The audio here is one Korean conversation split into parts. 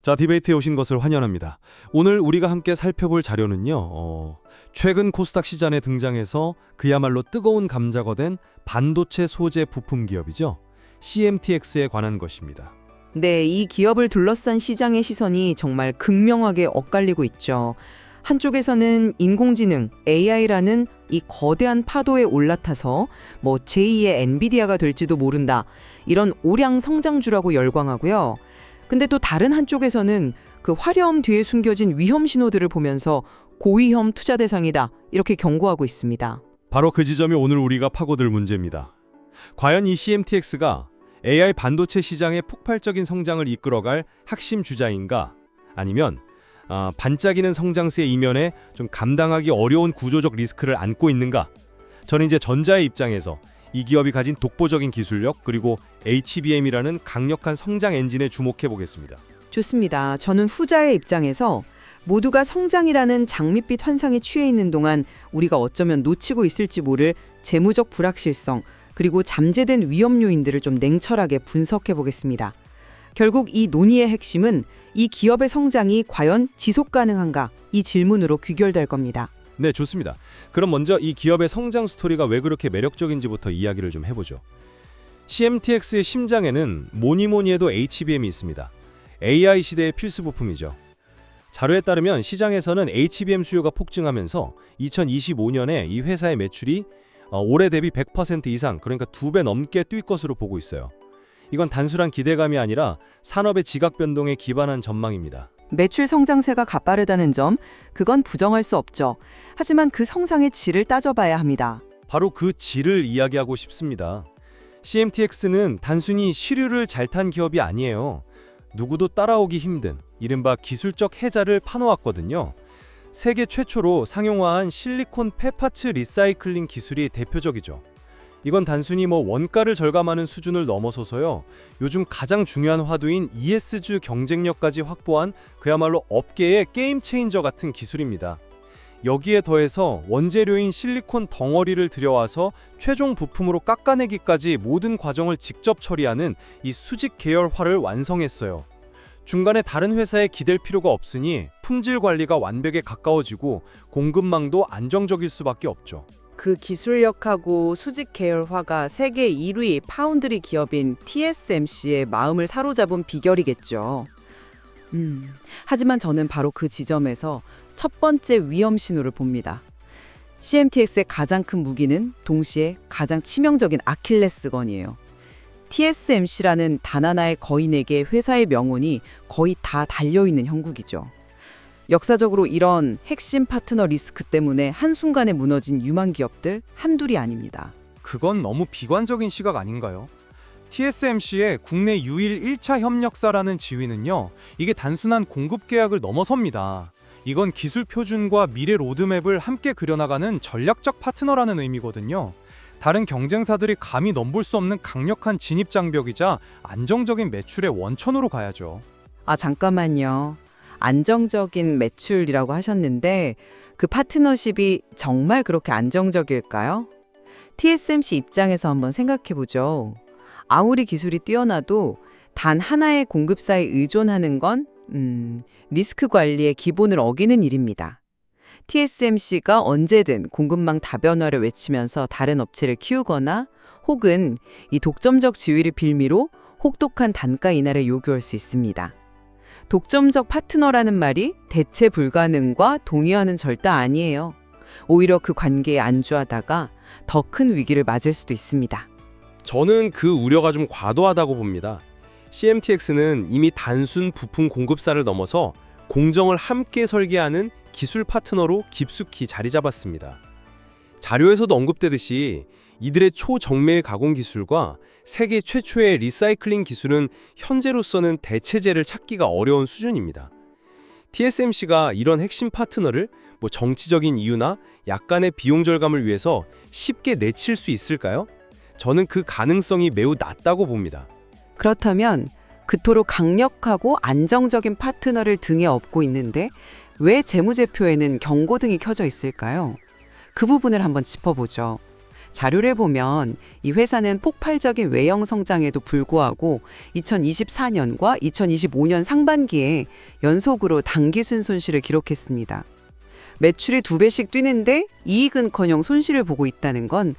자, 디베이트에 오신 것을 환영합니다. 오늘 우리가 함께 살펴볼 자료는요. 최근 코스닥 시장에 등장해서 그야말로 뜨거운 감자가 된 반도체 소재 부품 기업이죠. CMTX에 관한 것입니다. 네, 이 기업을 둘러싼 시장의 시선이 정말 극명하게 엇갈리고 있죠. 한쪽에서는 인공지능, AI라는 이 거대한 파도에 올라타서 제2의 엔비디아가 될지도 모른다. 이런 오량 성장주라고 열광하고요. 근데 또 다른 한쪽에서는 그 화려함 뒤에 숨겨진 위험 신호들을 보면서 고위험 투자 대상이다. 이렇게 경고하고 있습니다. 바로 그 지점이 오늘 우리가 파고들 문제입니다. 과연 이 CMTX가 AI 반도체 시장의 폭발적인 성장을 이끌어갈 핵심 주자인가? 아니면 반짝이는 성장세의 이면에 좀 감당하기 어려운 구조적 리스크를 안고 있는가? 저는 이제 전자의 입장에서 이 기업이 가진 독보적인 기술력 그리고 HBM이라는 강력한 성장 엔진에 주목해 보겠습니다. 좋습니다. 저는 후자의 입장에서 모두가 성장이라는 장밋빛 환상에 취해 있는 동안 우리가 어쩌면 놓치고 있을지 모를 재무적 불확실성 그리고 잠재된 위험 요인들을 좀 냉철하게 분석해 보겠습니다. 결국 이 논의의 핵심은 이 기업의 성장이 과연 지속 가능한가? 이 질문으로 귀결될 겁니다. 네, 좋습니다. 그럼 먼저 이 기업의 성장 스토리가 왜 그렇게 매력적인지부터 이야기를 좀 해보죠. CMTX의 심장에는 뭐니 해도 HBM이 있습니다. AI 시대의 필수 부품이죠. 자료에 따르면 시장에서는 HBM 수요가 폭증하면서 2025년에 이 회사의 매출이 올해 대비 100% 이상, 그러니까 2배 넘게 뛸 것으로 보고 있어요. 이건 단순한 기대감이 아니라 산업의 지각 변동에 기반한 전망입니다. 매출 성장세가 가빠르다는 점, 그건 부정할 수 없죠. 하지만 그 성장의 질을 따져봐야 합니다. 바로 그 질을 이야기하고 싶습니다. CMTX는 단순히 시류를 잘 탄 기업이 아니에요. 누구도 따라오기 힘든 이른바 기술적 해자를 파놓았거든요. 세계 최초로 상용화한 실리콘 폐파츠 리사이클링 기술이 대표적이죠. 이건 단순히 원가를 절감하는 수준을 넘어서서요. 요즘 가장 중요한 화두인 ESG 경쟁력까지 확보한 그야말로 업계의 게임 체인저 같은 기술입니다. 여기에 더해서 원재료인 실리콘 덩어리를 들여와서 최종 부품으로 깎아내기까지 모든 과정을 직접 처리하는 이 수직 계열화를 완성했어요. 중간에 다른 회사에 기댈 필요가 없으니 품질 관리가 완벽에 가까워지고 공급망도 안정적일 수밖에 없죠. 그 기술력하고 수직 계열화가 세계 1위 파운드리 기업인 TSMC의 마음을 사로잡은 비결이겠죠. 하지만 저는 바로 그 지점에서 첫 번째 위험 신호를 봅니다. CMTX의 가장 큰 무기는 동시에 가장 치명적인 아킬레스건이에요. TSMC라는 단 하나의 거인에게 회사의 명운이 거의 다 달려있는 형국이죠. 역사적으로 이런 핵심 파트너 리스크 때문에 한순간에 무너진 유망 기업들 한둘이 아닙니다. 그건 너무 비관적인 시각 아닌가요? TSMC의 국내 유일 1차 협력사라는 지위는요, 이게 단순한 공급 계약을 넘어섭니다. 이건 기술 표준과 미래 로드맵을 함께 그려나가는 전략적 파트너라는 의미거든요. 다른 경쟁사들이 감히 넘볼 수 없는 강력한 진입 장벽이자 안정적인 매출의 원천으로 가야죠. 잠깐만요. 안정적인 매출이라고 하셨는데 그 파트너십이 정말 그렇게 안정적일까요? TSMC 입장에서 한번 생각해보죠. 아무리 기술이 뛰어나도 단 하나의 공급사에 의존하는 건 리스크 관리의 기본을 어기는 일입니다. TSMC가 언제든 공급망 다변화를 외치면서 다른 업체를 키우거나 혹은 이 독점적 지위를 빌미로 혹독한 단가 인하를 요구할 수 있습니다. 독점적 파트너라는 말이 대체 불가능과 동의하는 절대 아니에요. 오히려 그 관계에 안주하다가 더 큰 위기를 맞을 수도 있습니다. 저는 그 우려가 좀 과도하다고 봅니다. CMTX는 이미 단순 부품 공급사를 넘어서 공정을 함께 설계하는 기술 파트너로 깊숙이 자리 잡았습니다. 자료에서도 언급되듯이 이들의 초정밀 가공 기술과 세계 최초의 리사이클링 기술은 현재로서는 대체제를 찾기가 어려운 수준입니다. TSMC가 이런 핵심 파트너를 정치적인 이유나 약간의 비용 절감을 위해서 쉽게 내칠 수 있을까요? 저는 그 가능성이 매우 낮다고 봅니다. 그렇다면 그토록 강력하고 안정적인 파트너를 등에 업고 있는데 왜 재무제표에는 경고등이 켜져 있을까요? 그 부분을 한번 짚어보죠. 자료를 보면 이 회사는 폭발적인 외형 성장에도 불구하고 2024년과 2025년 상반기에 연속으로 당기순 손실을 기록했습니다. 매출이 2배씩 뛰는데 이익은커녕 손실을 보고 있다는 건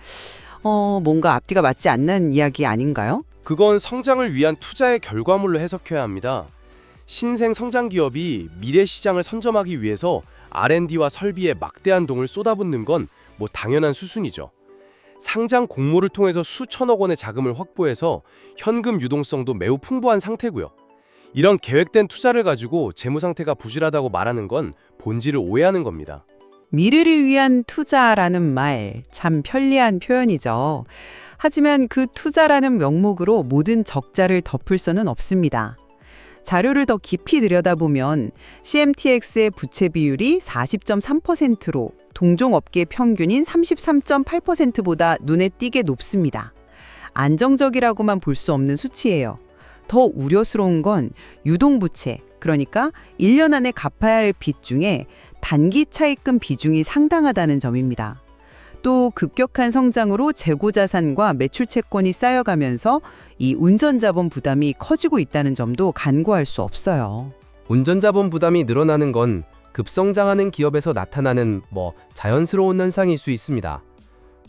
뭔가 앞뒤가 맞지 않는 이야기 아닌가요? 그건 성장을 위한 투자의 결과물로 해석해야 합니다. 신생 성장 기업이 미래 시장을 선점하기 위해서 R&D와 설비에 막대한 돈을 쏟아붓는 건 뭐 당연한 수순이죠. 상장 공모를 통해서 수천억 원의 자금을 확보해서 현금 유동성도 매우 풍부한 상태고요. 이런 계획된 투자를 가지고 재무 상태가 부실하다고 말하는 건 본질을 오해하는 겁니다. 미래를 위한 투자라는 말 참 편리한 표현이죠. 하지만 그 투자라는 명목으로 모든 적자를 덮을 수는 없습니다. 자료를 더 깊이 들여다보면 CMTX의 부채 비율이 40.3%로 동종업계 평균인 33.8%보다 눈에 띄게 높습니다. 안정적이라고만 볼 수 없는 수치예요. 더 우려스러운 건 유동부채, 그러니까 1년 안에 갚아야 할 빚 중에 단기 차입금 비중이 상당하다는 점입니다. 또 급격한 성장으로 재고자산과 매출 채권이 쌓여가면서 이 운전자본 부담이 커지고 있다는 점도 간과할 수 없어요. 운전자본 부담이 늘어나는 건 급성장하는 기업에서 나타나는 자연스러운 현상일 수 있습니다.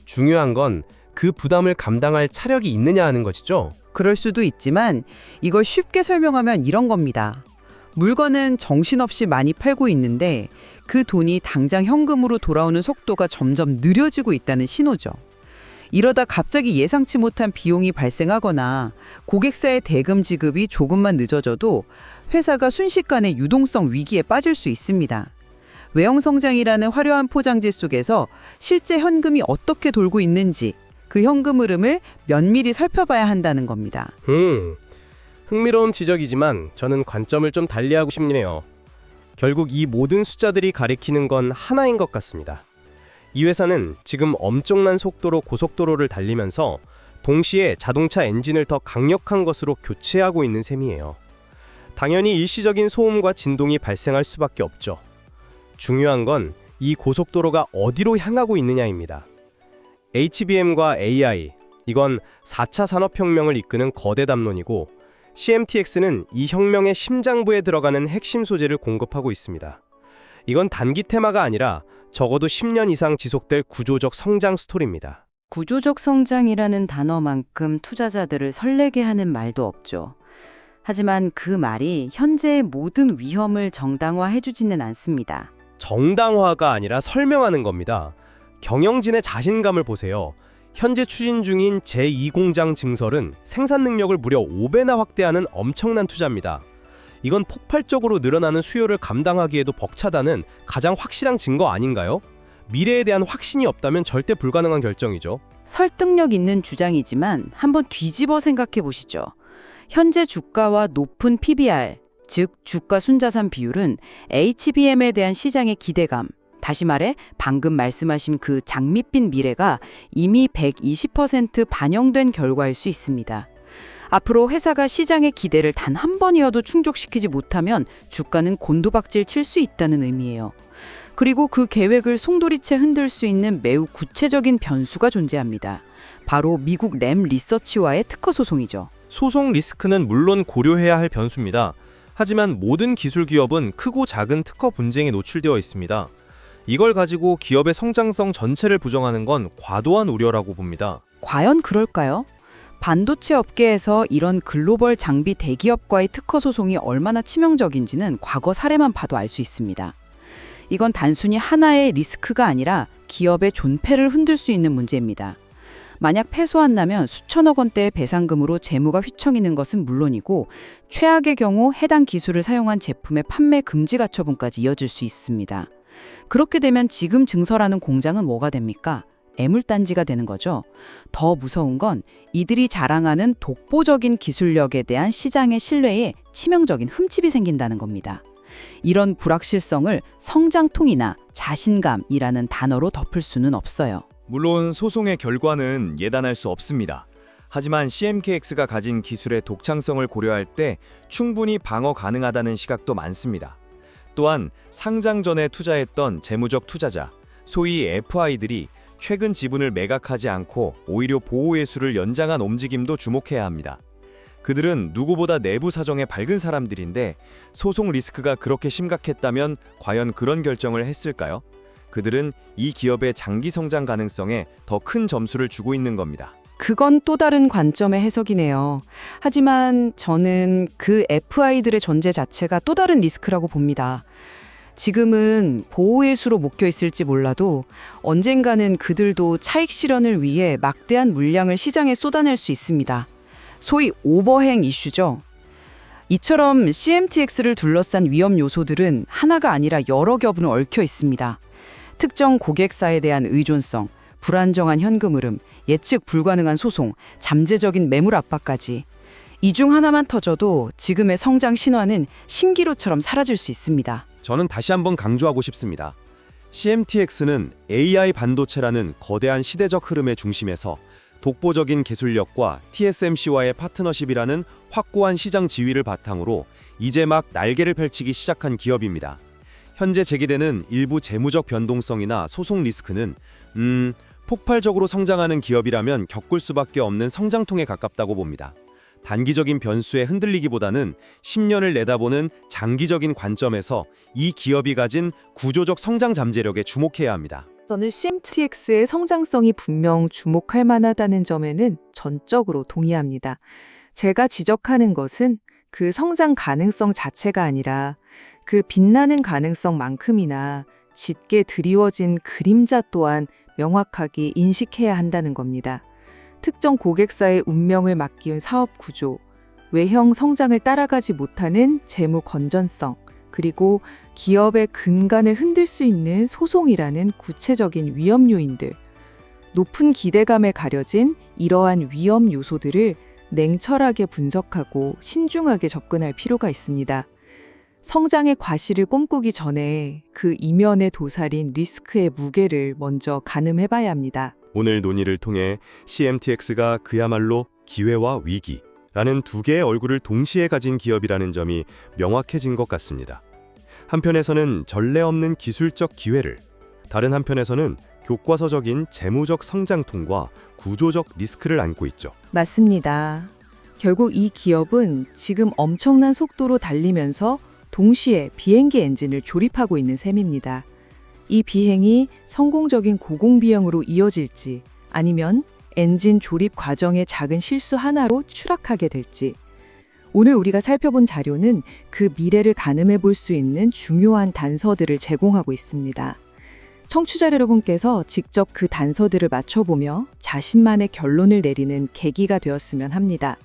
중요한 건 그 부담을 감당할 차력이 있느냐 하는 것이죠. 그럴 수도 있지만 이걸 쉽게 설명하면 이런 겁니다. 물건은 정신없이 많이 팔고 있는데 그 돈이 당장 현금으로 돌아오는 속도가 점점 느려지고 있다는 신호죠. 이러다 갑자기 예상치 못한 비용이 발생하거나 고객사의 대금 지급이 조금만 늦어져도 회사가 순식간에 유동성 위기에 빠질 수 있습니다. 외형 성장이라는 화려한 포장지 속에서 실제 현금이 어떻게 돌고 있는지 그 현금 흐름을 면밀히 살펴봐야 한다는 겁니다. 흥미로운 지적이지만 저는 관점을 좀 달리하고 싶네요. 결국 이 모든 숫자들이 가리키는 건 하나인 것 같습니다. 이 회사는 지금 엄청난 속도로 고속도로를 달리면서 동시에 자동차 엔진을 더 강력한 것으로 교체하고 있는 셈이에요. 당연히 일시적인 소음과 진동이 발생할 수밖에 없죠. 중요한 건 이 고속도로가 어디로 향하고 있느냐입니다. HBM과 AI, 이건 4차 산업혁명을 이끄는 거대 담론이고 CMTX는 이 혁명의 심장부에 들어가는 핵심 소재를 공급하고 있습니다. 이건 단기 테마가 아니라 적어도 10년 이상 지속될 구조적 성장 스토리입니다. 구조적 성장이라는 단어만큼 투자자들을 설레게 하는 말도 없죠. 하지만 그 말이 현재의 모든 위험을 정당화해주지는 않습니다. 정당화가 아니라 설명하는 겁니다. 경영진의 자신감을 보세요. 현재 추진 중인 제2공장 증설은 생산 능력을 무려 5배나 확대하는 엄청난 투자입니다. 이건 폭발적으로 늘어나는 수요를 감당하기에도 벅차다는 가장 확실한 증거 아닌가요? 미래에 대한 확신이 없다면 절대 불가능한 결정이죠. 설득력 있는 주장이지만 한번 뒤집어 생각해 보시죠. 현재 주가와 높은 PBR, 즉 주가 순자산 비율은 HBM에 대한 시장의 기대감, 다시 말해 방금 말씀하신 그 장밋빛 미래가 이미 120% 반영된 결과일 수 있습니다. 앞으로 회사가 시장의 기대를 단 한 번이어도 충족시키지 못하면 주가는 곤두박질 칠 수 있다는 의미예요. 그리고 그 계획을 송두리째 흔들 수 있는 매우 구체적인 변수가 존재합니다. 바로 미국 램 리서치와의 특허 소송이죠. 소송 리스크는 물론 고려해야 할 변수입니다. 하지만 모든 기술 기업은 크고 작은 특허 분쟁에 노출되어 있습니다. 이걸 가지고 기업의 성장성 전체를 부정하는 건 과도한 우려라고 봅니다. 과연 그럴까요? 반도체 업계에서 이런 글로벌 장비 대기업과의 특허 소송이 얼마나 치명적인지는 과거 사례만 봐도 알 수 있습니다. 이건 단순히 하나의 리스크가 아니라 기업의 존폐를 흔들 수 있는 문제입니다. 만약 패소한다면 수천억 원대의 배상금으로 재무가 휘청이는 것은 물론이고 최악의 경우 해당 기술을 사용한 제품의 판매 금지 가처분까지 이어질 수 있습니다. 그렇게 되면 지금 증설하는 공장은 뭐가 됩니까? 애물단지가 되는 거죠. 더 무서운 건 이들이 자랑하는 독보적인 기술력에 대한 시장의 신뢰에 치명적인 흠집이 생긴다는 겁니다. 이런 불확실성을 성장통이나 자신감이라는 단어로 덮을 수는 없어요. 물론 소송의 결과는 예단할 수 없습니다. 하지만 CMKX가 가진 기술의 독창성을 고려할 때 충분히 방어 가능하다는 시각도 많습니다. 또한 상장 전에 투자했던 재무적 투자자, 소위 FI들이 최근 지분을 매각하지 않고 오히려 보호회수를 연장한 움직임도 주목해야 합니다. 그들은 누구보다 내부 사정에 밝은 사람들인데 소송 리스크가 그렇게 심각했다면 과연 그런 결정을 했을까요? 그들은 이 기업의 장기 성장 가능성에 더 큰 점수를 주고 있는 겁니다. 그건 또 다른 관점의 해석이네요. 하지만 저는 그 FI들의 존재 자체가 또 다른 리스크라고 봅니다. 지금은 보호회수로 묶여 있을지 몰라도 언젠가는 그들도 차익 실현을 위해 막대한 물량을 시장에 쏟아낼 수 있습니다. 소위 오버행 이슈죠. 이처럼 CMTX를 둘러싼 위험 요소들은 하나가 아니라 여러 겹으로 얽혀 있습니다. 특정 고객사에 대한 의존성, 불안정한 현금 흐름, 예측 불가능한 소송, 잠재적인 매물 압박까지. 이 중 하나만 터져도 지금의 성장 신화는 신기루처럼 사라질 수 있습니다. 저는 다시 한번 강조하고 싶습니다. CMTX는 AI 반도체라는 거대한 시대적 흐름의 중심에서 독보적인 기술력과 TSMC와의 파트너십이라는 확고한 시장 지위를 바탕으로 이제 막 날개를 펼치기 시작한 기업입니다. 현재 제기되는 일부 재무적 변동성이나 소송 리스크는 폭발적으로 성장하는 기업이라면 겪을 수밖에 없는 성장통에 가깝다고 봅니다. 단기적인 변수에 흔들리기보다는 10년을 내다보는 장기적인 관점에서 이 기업이 가진 구조적 성장 잠재력에 주목해야 합니다. 저는 CMTX의 성장성이 분명 주목할 만하다는 점에는 전적으로 동의합니다. 제가 지적하는 것은 그 성장 가능성 자체가 아니라 그 빛나는 가능성만큼이나 짙게 드리워진 그림자 또한 명확하게 인식해야 한다는 겁니다. 특정 고객사의 운명을 맡기운 사업 구조, 외형 성장을 따라가지 못하는 재무 건전성, 그리고 기업의 근간을 흔들 수 있는 소송이라는 구체적인 위험 요인들, 높은 기대감에 가려진 이러한 위험 요소들을 냉철하게 분석하고 신중하게 접근할 필요가 있습니다. 성장의 과실을 꿈꾸기 전에 그 이면에 도사린 리스크의 무게를 먼저 가늠해봐야 합니다. 오늘 논의를 통해 CMTX가 그야말로 기회와 위기라는 두 개의 얼굴을 동시에 가진 기업이라는 점이 명확해진 것 같습니다. 한편에서는 전례 없는 기술적 기회를, 다른 한편에서는 교과서적인 재무적 성장통과 구조적 리스크를 안고 있죠. 맞습니다. 결국 이 기업은 지금 엄청난 속도로 달리면서 동시에 비행기 엔진을 조립하고 있는 셈입니다. 이 비행이 성공적인 고공비행으로 이어질지 아니면 엔진 조립 과정의 작은 실수 하나로 추락하게 될지 오늘 우리가 살펴본 자료는 그 미래를 가늠해 볼 수 있는 중요한 단서들을 제공하고 있습니다. 청취자 여러분께서 직접 그 단서들을 맞춰보며 자신만의 결론을 내리는 계기가 되었으면 합니다.